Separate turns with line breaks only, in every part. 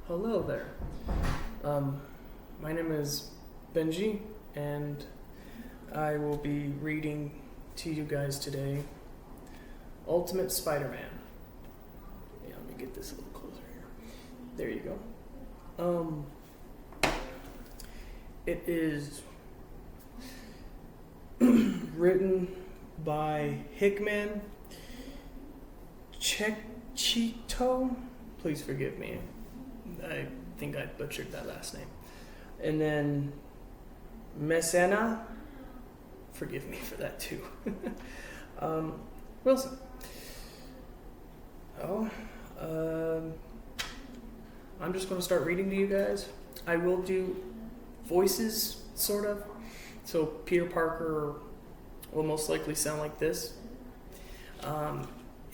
Hello there. My name is Benji, and I will be reading to you guys today Ultimate Spider-Man. Yeah, let me get this a little closer here. There you go. It is written by Hickman Chechito. Please forgive me. I think I butchered that last name. And then Messena. Forgive me for that too. Wilson. I'm just going to start reading to you guys. I will do voices, sort of. So Peter Parker will most likely sound like this.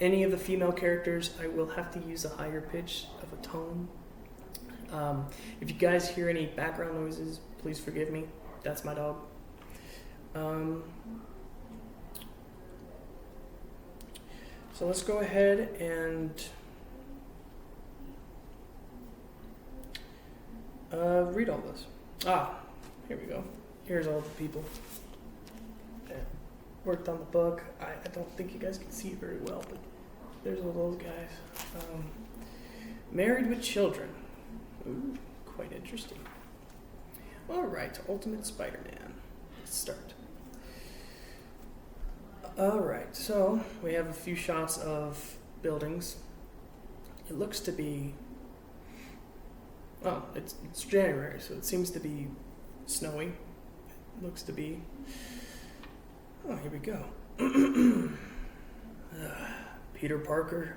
Any of the female characters, I will have to use a higher pitch of a tone. If you guys hear any background noises, please forgive me. That's my dog. So let's go ahead and read all this. Here we go. Here's all the people that worked on the book. I don't think you guys can see it very well, but there's all those guys. Married with children. Ooh, quite interesting. All right, Ultimate Spider-Man. Let's start. All right, so we have a few shots of buildings. It looks to be... Oh, it's January, so it seems to be snowy. It looks to be... Oh, here we go. Peter Parker,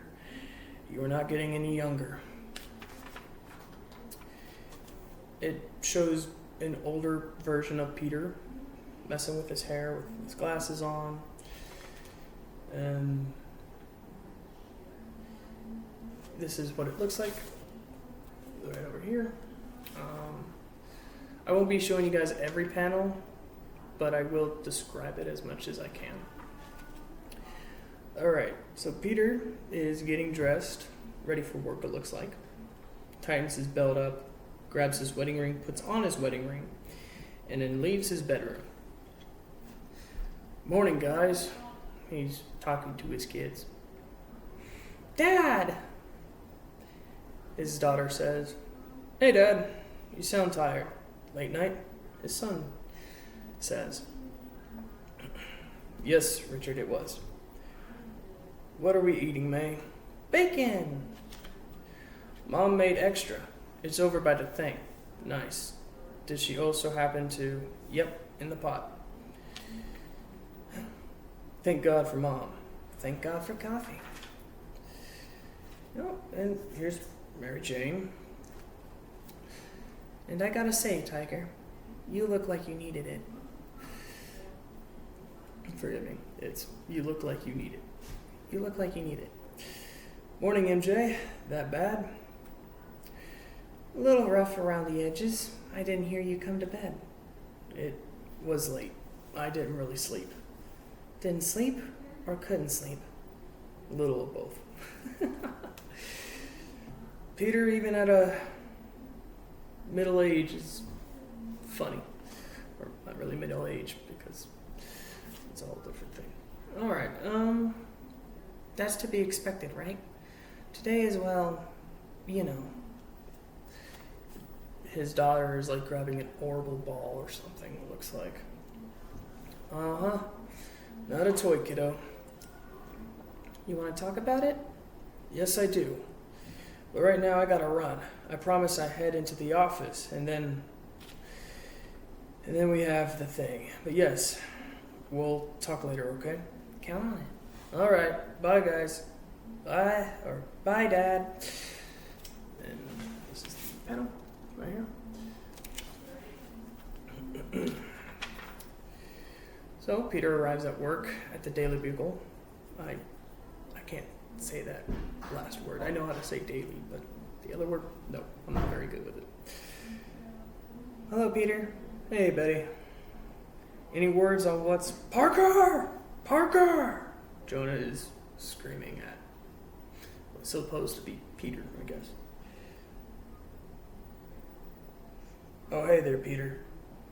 you are not getting any younger. It shows an older version of Peter messing with his hair with his glasses on. And this is what it looks like right over here. I won't be showing you guys every panel, but I will describe it as much as I can. Alright, so Peter is getting dressed, ready for work it looks like. Tightens his belt up, grabs his wedding ring, puts on his wedding ring, and then leaves his bedroom. Morning, guys. He's talking to his kids. Dad! His daughter says, Hey, Dad, you sound tired. Late night? His son says. Yes, Richard, it was. What are we eating, May? Bacon! Mom made extra. It's over by the thing. Nice. Did she also happen to... Yep, in the pot. Thank God for Mom. Thank God for coffee. Oh, and here's Mary Jane. And I gotta say, Tiger, you look like you needed it. Forgive me. It's you look like you need it. You look like you need it. Morning, MJ. That bad? A little rough around the edges. I didn't hear you come to bed. It was late. I didn't really sleep. Didn't sleep or couldn't sleep? A little of both. Peter, even at a middle age, is funny. Or not really middle age, because it's a whole different thing. Alright, that's to be expected, right? Today is, well, you know. His daughter is like grabbing an orbital ball or something, it looks like. Uh-huh. Not a toy, kiddo. You want to talk about it? Yes, I do. But right now I gotta run. I promise I head into the office, and then we have the thing. But yes, we'll talk later, okay? Count on it. All right. Bye, guys. Bye. Or bye, Dad. And this is the panel right here. So Peter arrives at work at the Daily Bugle. I can't say that last word. I know how to say daily, but the other word, no, I'm not very good with it. Hello, Peter. Hey, Betty. Any words on what's... Parker! Parker! Jonah is screaming at what's supposed to be Peter, I guess. Oh, hey there, Peter.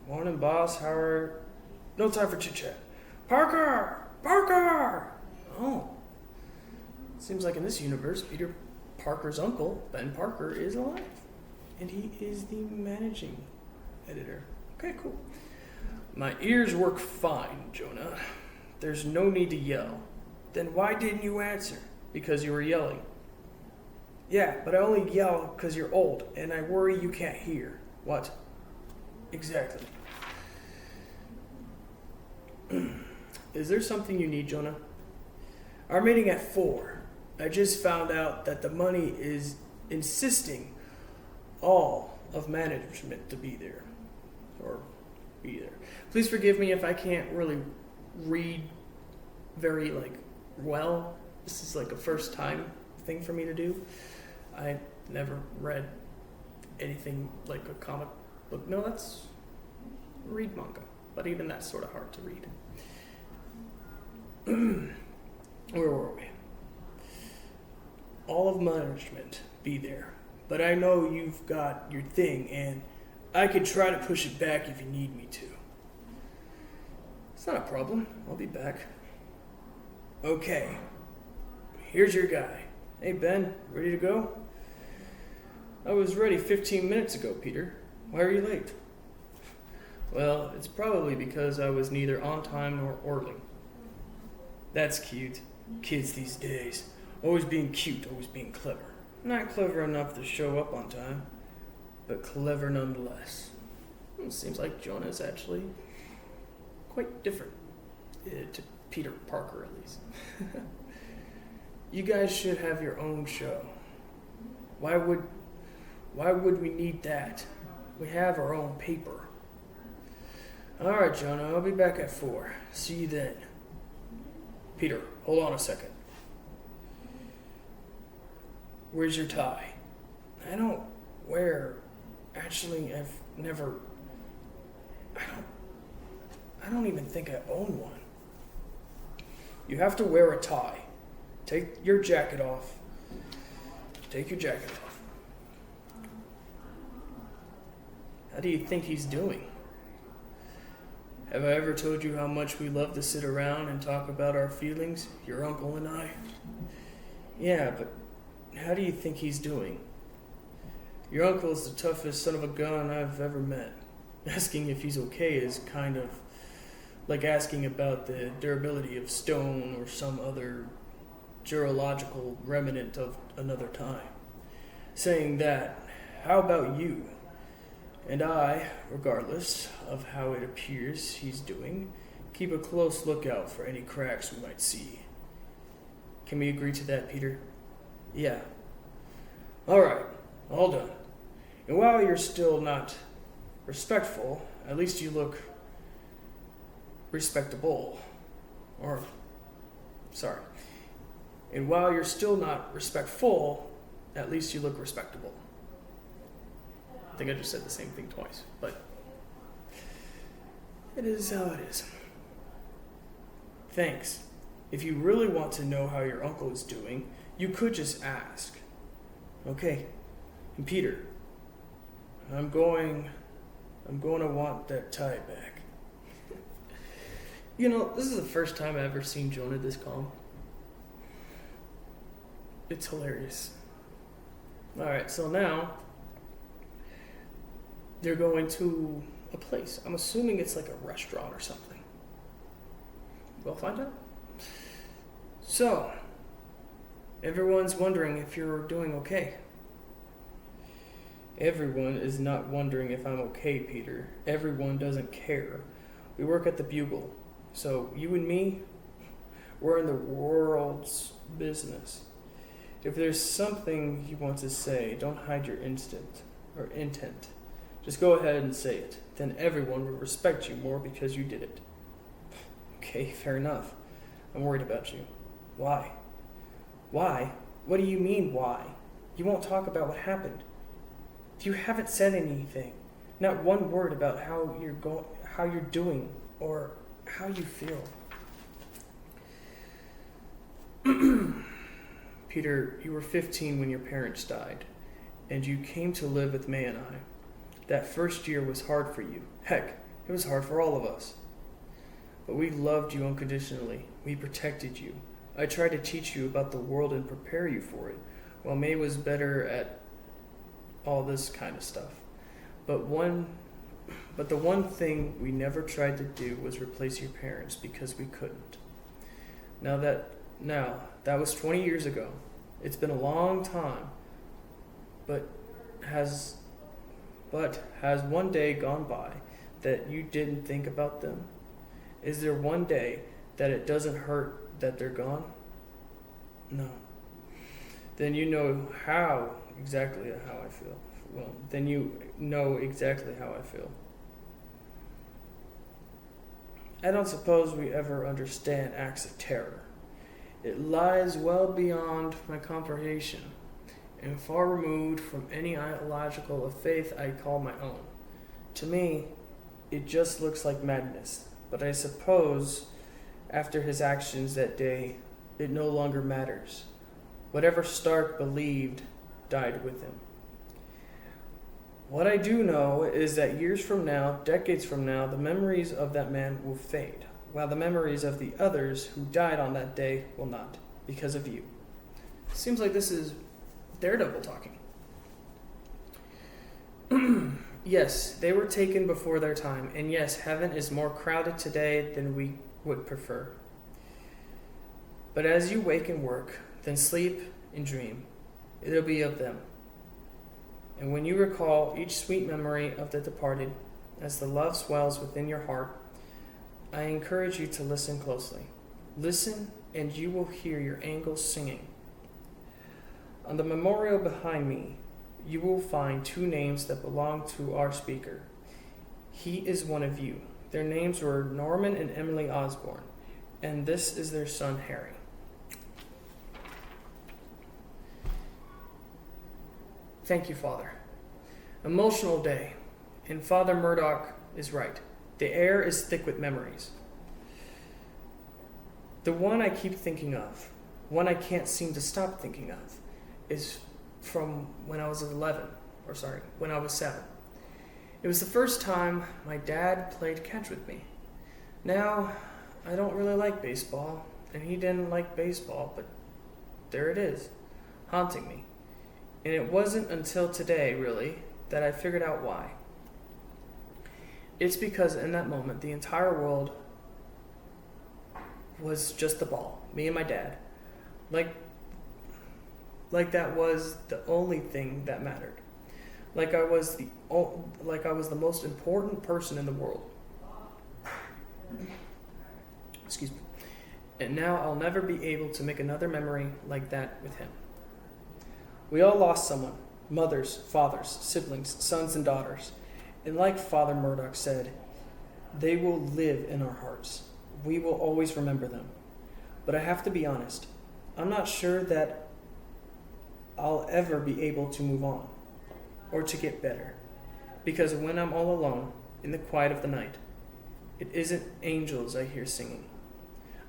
Morning, boss. How are... No time for chit-chat. Parker! Parker! Oh. Seems like in this universe, Peter Parker's uncle, Ben Parker, is alive. And he is the managing editor. Okay, cool. My ears work fine, Jonah. There's no need to yell. Then why didn't you answer? Because you were yelling. Yeah, but I only yell because you're old, and I worry you can't hear. What? Exactly. Is there something you need, Jonah? Our meeting at 4. I just found out that the money is insisting all of management to be there. Or be there. Please forgive me if I can't really read very, well. This is a first time thing for me to do. I never read anything like a comic book. No, that's read manga. But even that's sort of hard to read. Where were we? All of management be there. But I know you've got your thing, and I could try to push it back if you need me to. It's not a problem. I'll be back. Okay. Here's your guy. Hey, Ben, ready to go? I was ready 15 minutes ago, Peter. Why are you late? Well, it's probably because I was neither on time nor early. That's cute. Kids these days. Always being cute, always being clever. Not clever enough to show up on time, but clever nonetheless. It seems like Jonah is actually quite different. To Peter Parker, at least. You guys should have your own show. Why would we need that? We have our own paper. Alright, Jonah, I'll be back at 4. See you then. Peter, hold on a second. Where's your tie? I don't wear... Actually, I've never... I don't even think I own one. You have to wear a tie. Take your jacket off. Take your jacket off. How do you think he's doing? Have I ever told you how much we love to sit around and talk about our feelings, your uncle and I? Yeah, but how do you think he's doing? Your uncle is the toughest son of a gun I've ever met. Asking if he's okay is kind of like asking about the durability of stone or some other geological remnant of another time. Saying that, how about you? And I, regardless of how it appears he's doing, keep a close lookout for any cracks we might see. Can we agree to that, Peter? Yeah. Alright, all done. And while you're still not respectful, at least you look respectable. And while you're still not respectful, at least you look respectable. I think I just said the same thing twice, but it is how it is. Thanks. If you really want to know how your uncle is doing, you could just ask. Okay. And Peter, I'm going to want that tie back. You know, this is the first time I've ever seen Jonah this calm. It's hilarious. Alright, so now they're going to a place. I'm assuming it's like a restaurant or something. We'll find out. So, everyone's wondering if you're doing okay. Everyone is not wondering if I'm okay, Peter. Everyone doesn't care. We work at the Bugle. So, you and me, we're in the world's business. If there's something you want to say, don't hide your intent. Just go ahead and say it. Then everyone will respect you more because you did it. Okay, fair enough. I'm worried about you. Why? Why? What do you mean, why? You won't talk about what happened. You haven't said anything. Not one word about how you're doing, or how you feel. Peter, you were 15 when your parents died, and you came to live with May and I. That first year was hard for you. Heck, it was hard for all of us. But we loved you unconditionally. We protected you. I tried to teach you about the world and prepare you for it, while May was better at all this kind of stuff. But the one thing we never tried to do was replace your parents because we couldn't. Now that was 20 years ago. It's been a long time. But has one day gone by that you didn't think about them? Is there one day that it doesn't hurt that they're gone? No. Then you know exactly how I feel. Well, then you know exactly how I feel. I don't suppose we ever understand acts of terror. It lies well beyond my comprehension and far removed from any ideological of faith I call my own. To me, it just looks like madness, but I suppose after his actions that day, it no longer matters. Whatever Stark believed died with him. What I do know is that years from now, decades from now, the memories of that man will fade, while the memories of the others who died on that day will not, because of you. Seems like this is Daredevil talking. Yes, they were taken before their time, and yes, heaven is more crowded today than we would prefer. But as you wake and work, then sleep and dream, it'll be of them. And when you recall each sweet memory of the departed, as the love swells within your heart, I encourage you to listen closely. Listen, and you will hear your angels singing. On the memorial behind me, you will find two names that belong to our speaker. He is one of you. Their names were Norman and Emily Osborne, and this is their son, Harry. Thank you, Father. Emotional day, and Father Murdoch is right. The air is thick with memories. The one I keep thinking of, one I can't seem to stop thinking of, is from when I was 7. It was the first time my dad played catch with me. Now, I don't really like baseball, and he didn't like baseball, but there it is, haunting me. And it wasn't until today, really, that I figured out why. It's because in that moment, the entire world was just the ball, me and my dad. Like that was the only thing that mattered. Like I was the most important person in the world. Excuse me. And now I'll never be able to make another memory like that with him. We all lost someone, mothers, fathers, siblings, sons and daughters. And like Father Murdoch said, they will live in our hearts. We will always remember them. But I have to be honest, I'm not sure that I'll ever be able to move on or to get better. Because when I'm all alone in the quiet of the night, it isn't angels I hear singing.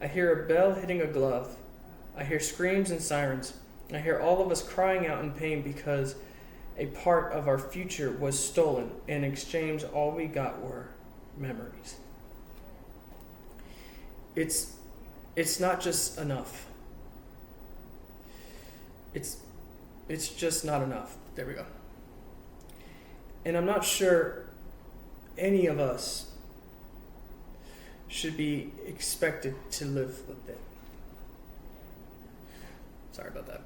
I hear a bell hitting a glove. I hear screams and sirens. I hear all of us crying out in pain because a part of our future was stolen, and in exchange all we got were memories. It's not just enough. It's just not enough. There we go. And I'm not sure any of us should be expected to live with it. Sorry about that.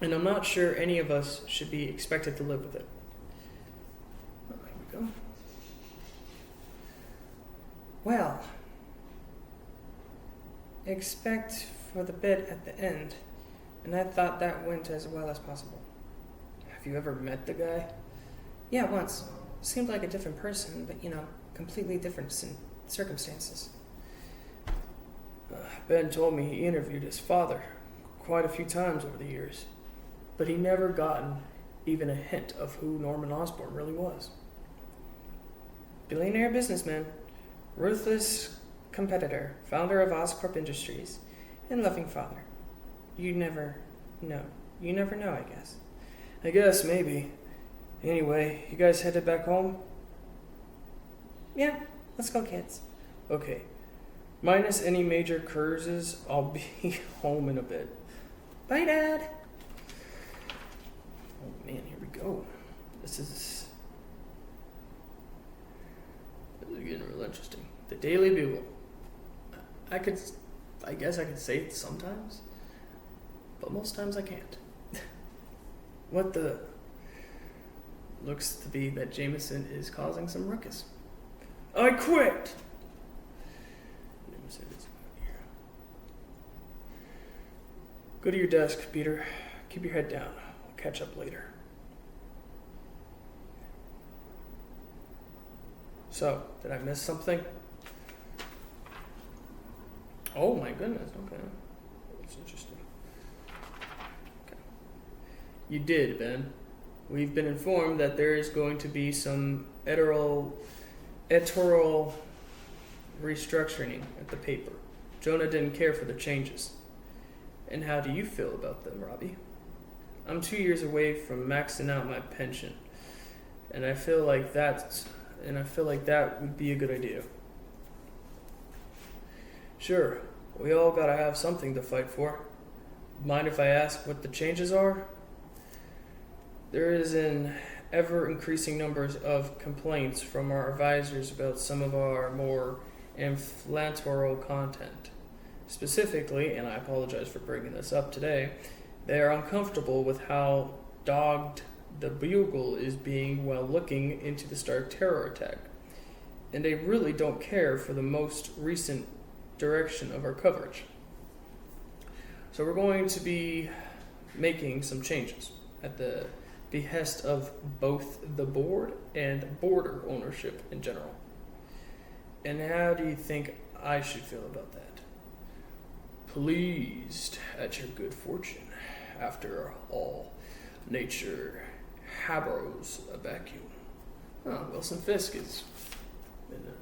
And I'm not sure any of us should be expected to live with it. Oh, here we go. Well, expect for the bit at the end, and I thought that went as well as possible. Have you ever met the guy? Yeah, once. Seemed like a different person, but completely different circumstances. Ben told me he interviewed his father quite a few times over the years, but he never gotten even a hint of who Norman Osborn really was. Billionaire businessman, ruthless competitor, founder of Oscorp Industries, and loving father. You never know. You never know, I guess. I guess, maybe. Anyway, you guys headed back home? Yeah, let's go, kids. Okay. Minus any major cruises, I'll be home in a bit. Bye, Dad. Oh man, here we go. This is getting real interesting. The Daily Bugle. I guess I could say it sometimes, but most times I can't. What the? Looks to be that Jameson is causing some ruckus. I quit! Go to your desk, Peter. Keep your head down. We'll catch up later. So, did I miss something? Oh my goodness, okay. That's interesting. Okay. You did, Ben. We've been informed that there is going to be some editorial restructuring at the paper. Jonah didn't care for the changes. And how do you feel about them, Robbie? I'm 2 years away from maxing out my pension, and I feel like that would be a good idea. Sure, we all gotta have something to fight for. Mind if I ask what the changes are? There is an ever-increasing numbers of complaints from our advisors about some of our more inflammatory content. Specifically, and I apologize for bringing this up today, they are uncomfortable with how dogged the Bugle is being while looking into the Stark terror attack. And they really don't care for the most recent direction of our coverage. So we're going to be making some changes at the behest of both the board and border ownership in general. And how do you think I should feel about that? Pleased at your good fortune. After all, nature harrows a vacuum. Oh, Wilson Fisk is in it.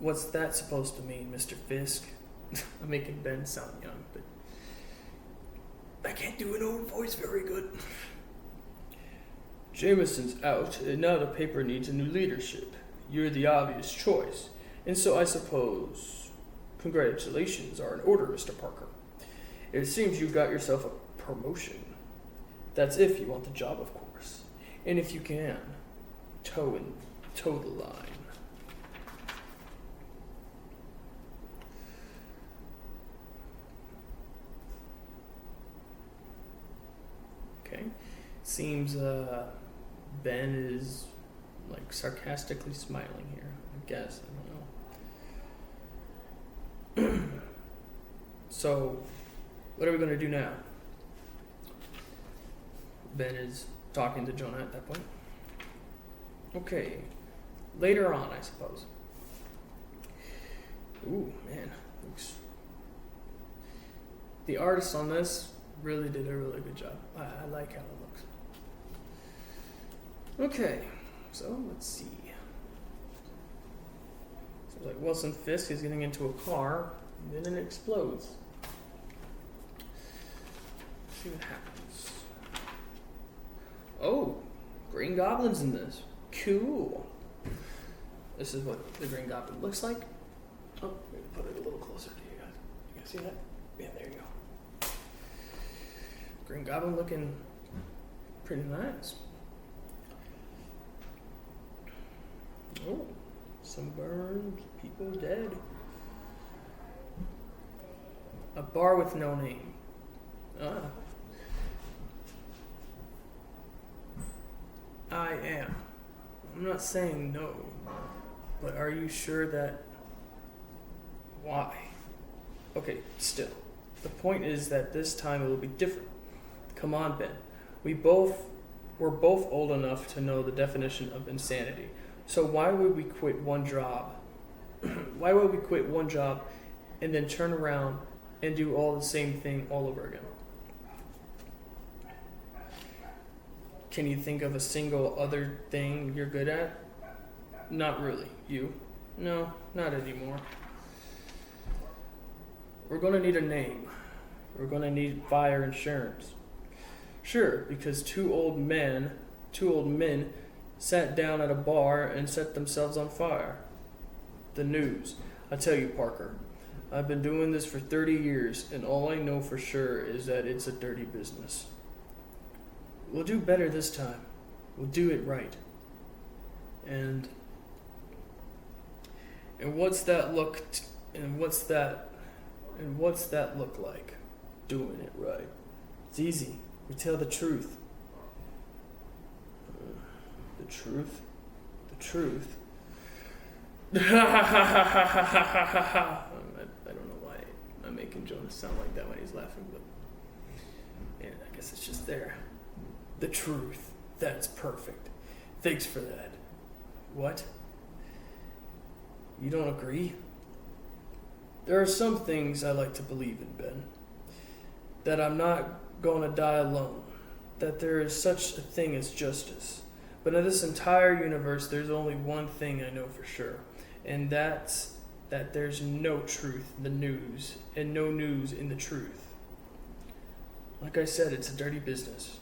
What's that supposed to mean, Mr. Fisk? I'm making Ben sound young, but I can't do an old voice very good. Jameson's out, and now the paper needs a new leadership. You're the obvious choice, and so I suppose congratulations are in order, Mr. Parker. It seems you got yourself a promotion. That's if you want the job, of course, and if you can, toe the line. Okay. Seems Ben is like sarcastically smiling here. I guess. I don't know. So, what are we going to do now? Ben is talking to Jonah at that point. Okay. Later on, I suppose. Ooh, man. Looks... The artist on this really did a really good job. I like how it looks. Okay, so let's see. So like Wilson Fisk is getting into a car, and then it explodes. Let's see what happens. Oh, Green Goblin's in this. Cool. This is what the Green Goblin looks like. Oh, maybe put it a little closer to you guys. You guys see that? Yeah, there you go. Green Goblin looking pretty nice. Oh, some burned, people dead. A bar with no name. Ah. I am. I'm not saying no, but are you sure that... Why? Okay, still. The point is that this time it will be different. Come on, Ben. We're both old enough to know the definition of insanity. So why would we quit one job? Why would we quit one job and then turn around and do all the same thing all over again? Can you think of a single other thing you're good at? Not really. You? No, not anymore. We're going to need a name. We're going to need fire insurance. Sure, because two old men sat down at a bar and set themselves on fire. The news. I tell you, Parker, I've been doing this for 30 years, and all I know for sure is that it's a dirty business. We'll do better this time. We'll do it right. And what's that look what's that look like? Doing it right. It's easy. We tell the truth. The truth? The truth? I don't know why I'm making Jonas sound like that when he's laughing, but yeah, I guess it's just there. The truth. That's perfect. Thanks for that. What? You don't agree? There are some things I like to believe in, Ben. That I'm not going to die alone. That there is such a thing as justice. But in this entire universe, there's only one thing I know for sure. And that's that there's no truth in the news, and no news in the truth. Like I said, it's a dirty business.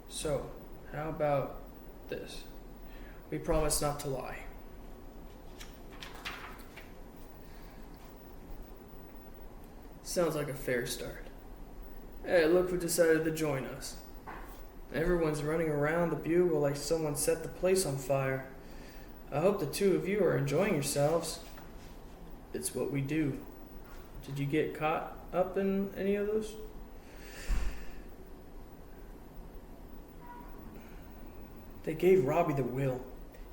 So, how about this? We promise not to lie. Sounds like a fair start. Hey, look who decided to join us. Everyone's running around the bugle like someone set the place on fire. I hope the two of you are enjoying yourselves. It's what we do. Did you get caught up in any of those? They gave Robbie the will,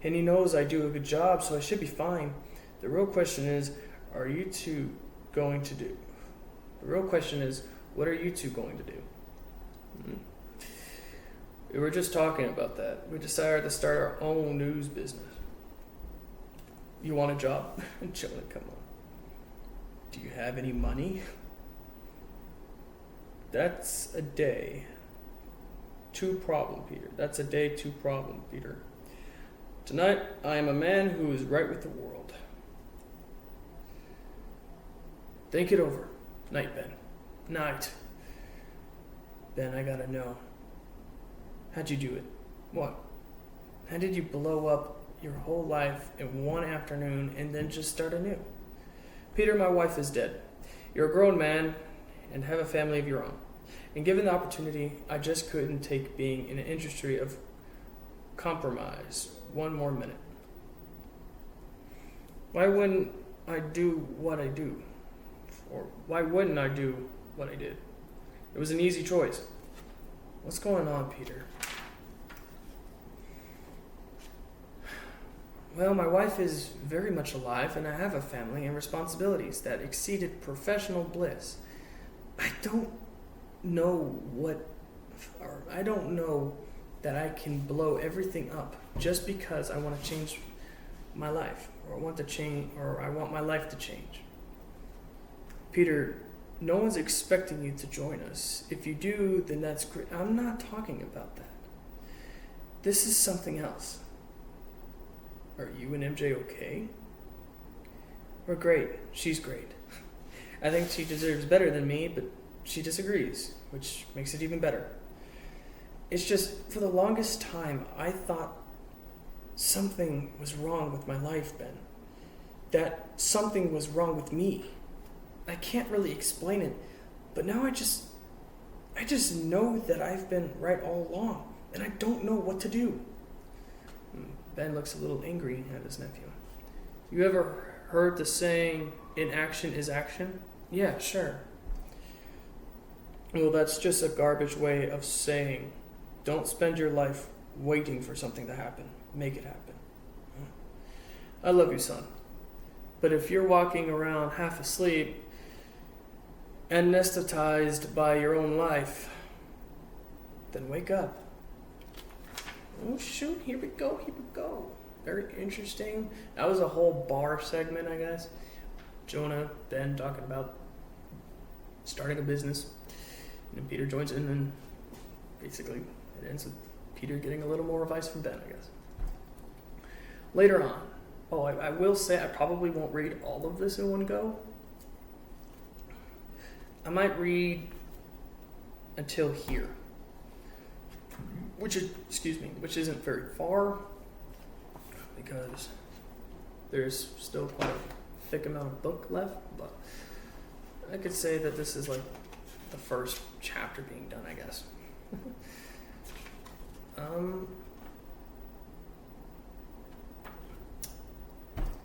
and he knows I do a good job, so I should be fine. The real question is, what are you two going to do? We were just talking about that. We decided to start our own news business. You want a job? Jonah, come on. Do you have any money? That's a day. Two problem, Peter. That's a day two problem, Peter. Tonight, I am a man who is right with the world. Think it over. Night, Ben. Night. Ben, I gotta know. How'd you do it? What? How did you blow up your whole life in one afternoon and then just start anew? Peter, my wife is dead. You're a grown man and have a family of your own. And given the opportunity, I just couldn't take being in an industry of compromise one more minute. Why wouldn't I do what I do? Or why wouldn't I do what I did? It was an easy choice. What's going on, Peter? Well, my wife is very much alive, and I have a family and responsibilities that exceeded professional bliss. I don't know that I can blow everything up just because I want to change my life, or I want my life to change. Peter, no one's expecting you to join us. If you do, then that's great. I'm not talking about that. This is something else. Are you and MJ okay? We're great. She's great. I think she deserves better than me, but she disagrees, which makes it even better. It's just, for the longest time, I thought something was wrong with my life, Ben. That something was wrong with me. I can't really explain it, but now I just know that I've been right all along, and I don't know what to do. Ben looks a little angry at his nephew. You ever heard the saying, inaction is action? Yeah, sure. Well, that's just a garbage way of saying, don't spend your life waiting for something to happen. Make it happen. I love you, son. But if you're walking around half asleep, anesthetized by your own life, then wake up. Oh shoot, here we go. Very interesting. That was a whole bar segment, I guess. Jonah, Ben talking about starting a business. And then Peter joins in, and basically it ends with Peter getting a little more advice from Ben, I guess. Later on, I will say I probably won't read all of this in one go. I might read until here. which isn't very far because there's still quite a thick amount of book left, but I could say that this is like the first chapter being done, I guess.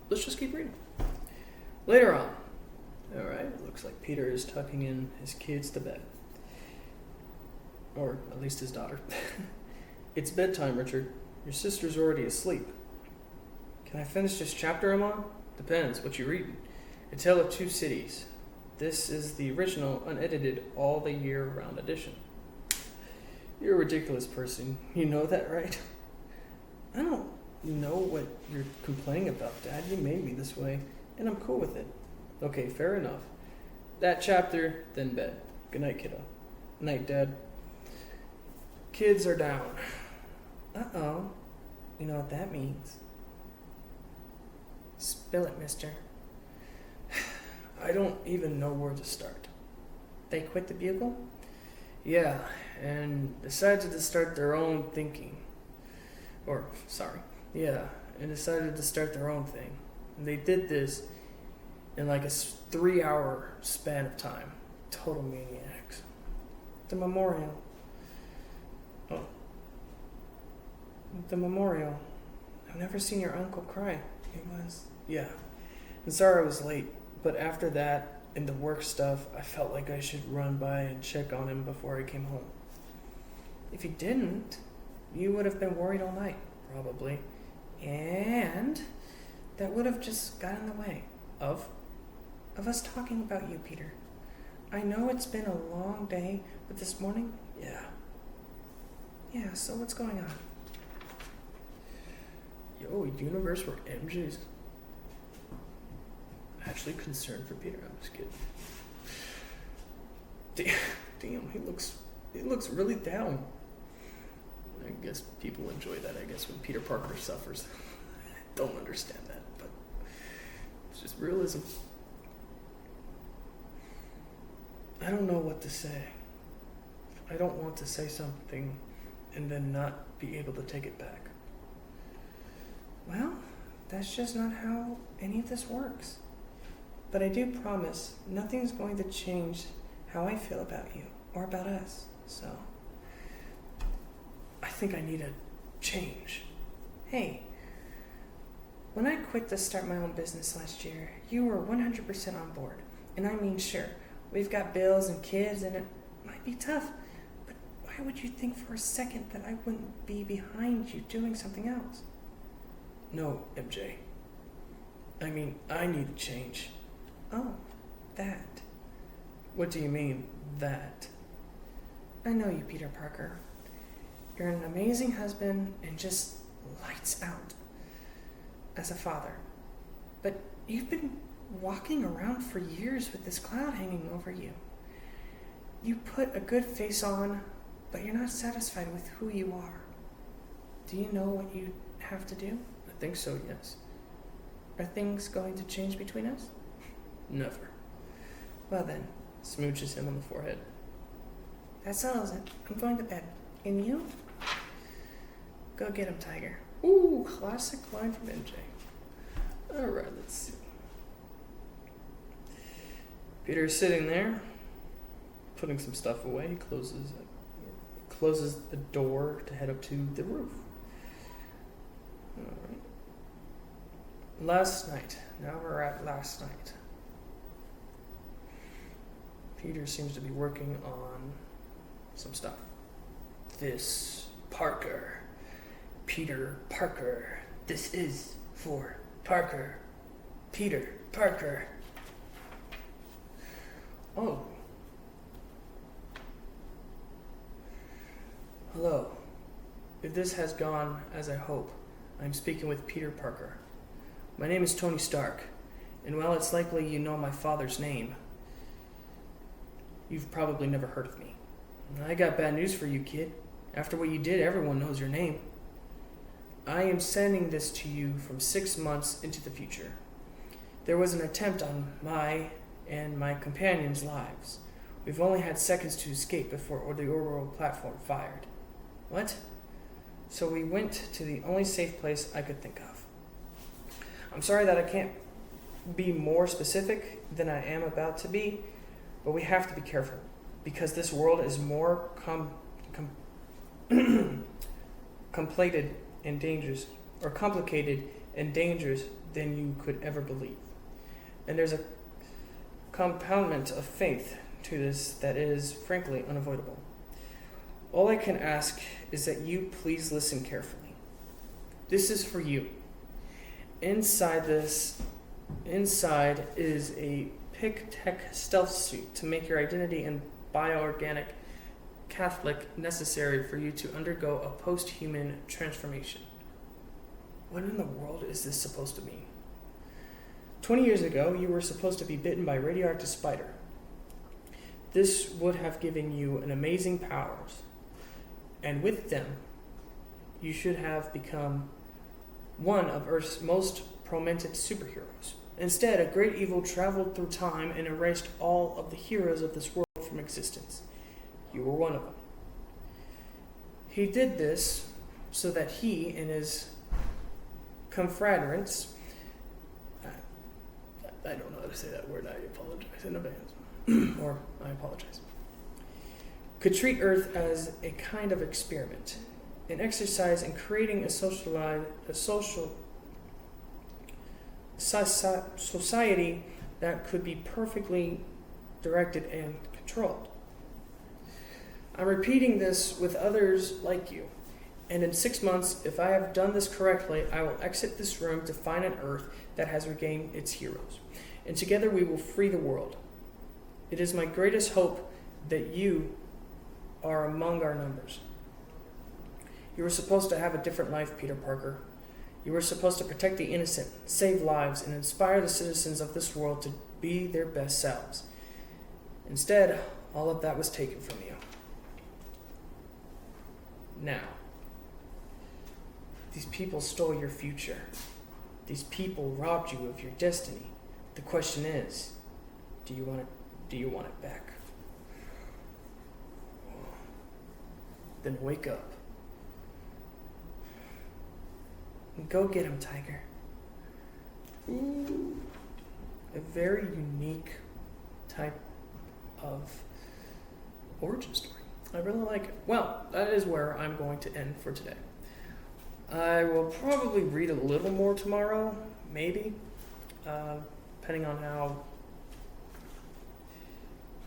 Let's just keep reading. Later on, alright, looks like Peter is tucking in his kids to bed. Or at least his daughter. It's bedtime, Richard. Your sister's already asleep. Can I finish this chapter I'm on? Depends, what you reading. A Tale of Two Cities. This is the original, unedited, all the year round edition. You're a ridiculous person. You know that, right? I don't know what you're complaining about, Dad. You made me this way, and I'm cool with it. Okay, fair enough. That chapter, then bed. Good night, kiddo. Night, Dad. Kids are down. Uh-oh. You know what that means. Spill it, mister. I don't even know where to start. They quit the Bugle? Yeah, and decided to start their own thinking. And decided to start their own thing. And they did this in like a 3-hour span of time. Total maniacs. The memorial. Oh. The memorial. I've never seen your uncle cry. It was... Yeah. And sorry I was late, but after that and the work stuff, I felt like I should run by and check on him before I came home. If you didn't, you would have been worried all night, probably. And that would have just got in the way of us talking about you, Peter. I know it's been a long day, but this morning, yeah, so what's going on? Yo, a universe where MJ's actually concerned for Peter. I'm just kidding. Damn, he looks really down. I guess people enjoy that, when Peter Parker suffers. I don't understand that, but it's just realism. I don't know what to say. I don't want to say something and then not be able to take it back. Well, that's just not how any of this works. But I do promise nothing's going to change how I feel about you or about us. So, I think I need a change. Hey, when I quit to start my own business last year, you were 100% on board. And I mean, sure, we've got bills and kids and it might be tough, but why would you think for a second that I wouldn't be behind you doing something else? No, MJ. I mean, I need a change. Oh, that. What do you mean, that? I know you, Peter Parker. You're an amazing husband and just lights out as a father. But you've been walking around for years with this cloud hanging over you. You put a good face on, but you're not satisfied with who you are. Do you know what you have to do? I think so, yes. Are things going to change between us? Never. Well then, smooches him on the forehead. That settles it. I'm going to bed. And you? Go get him, Tiger. Ooh, classic line from MJ. Alright, let's see. Peter's sitting there, putting some stuff away. He closes the door to head up to the roof. Alright. Last night. Now we're at last night. Peter seems to be working on some stuff. This Parker. Peter Parker. This is for Parker. Peter Parker. Oh. Hello. If this has gone as I hope, I'm speaking with Peter Parker. My name is Tony Stark, and while it's likely you know my father's name, you've probably never heard of me. I got bad news for you, kid. After what you did, everyone knows your name. I am sending this to you from 6 months into the future. There was an attempt on my and my companions' lives. We've only had seconds to escape before the orbital platform fired. What? So we went to the only safe place I could think of. I'm sorry that I can't be more specific than I am about to be, but we have to be careful because this world is more complicated and dangerous than you could ever believe. And there's a compoundment of faith to this that is, frankly, unavoidable. All I can ask is that you please listen carefully. This is for you. Inside is a PIC-Tech stealth suit to make your identity and bioorganic Catholic necessary for you to undergo a post-human transformation. What in the world is this supposed to mean? 20 years ago, you were supposed to be bitten by a radioactive spider. This would have given you an amazing powers, and with them, you should have become one of Earth's most prominent superheroes. Instead, a great evil traveled through time and erased all of the heroes of this world from existence. You were one of them. He did this so that he and his confederates, I don't know how to say that word, I apologize in advance, or I apologize, could treat Earth as a kind of experiment, an exercise in creating a social society that could be perfectly directed and controlled. I'm repeating this with others like you, and in 6 months, if I have done this correctly, I will exit this room to find an Earth that has regained its heroes, and together we will free the world. It is my greatest hope that you are among our numbers. You were supposed to have a different life, Peter Parker. You were supposed to protect the innocent, save lives, and inspire the citizens of this world to be their best selves. Instead, all of that was taken from you. Now, these people stole your future. These people robbed you of your destiny. The question is, do you want it back? Then wake up. Go get him, Tiger. Ooh, a very unique type of origin story. I really like it. Well, that is where I'm going to end for today. I will probably read a little more tomorrow, maybe, depending on how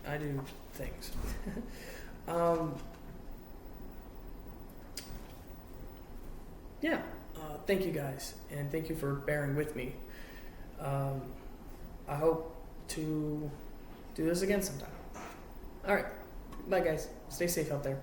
I do things. Yeah. Thank you guys, and thank you for bearing with me. I hope to do this again sometime. All right. Bye, guys. Stay safe out there.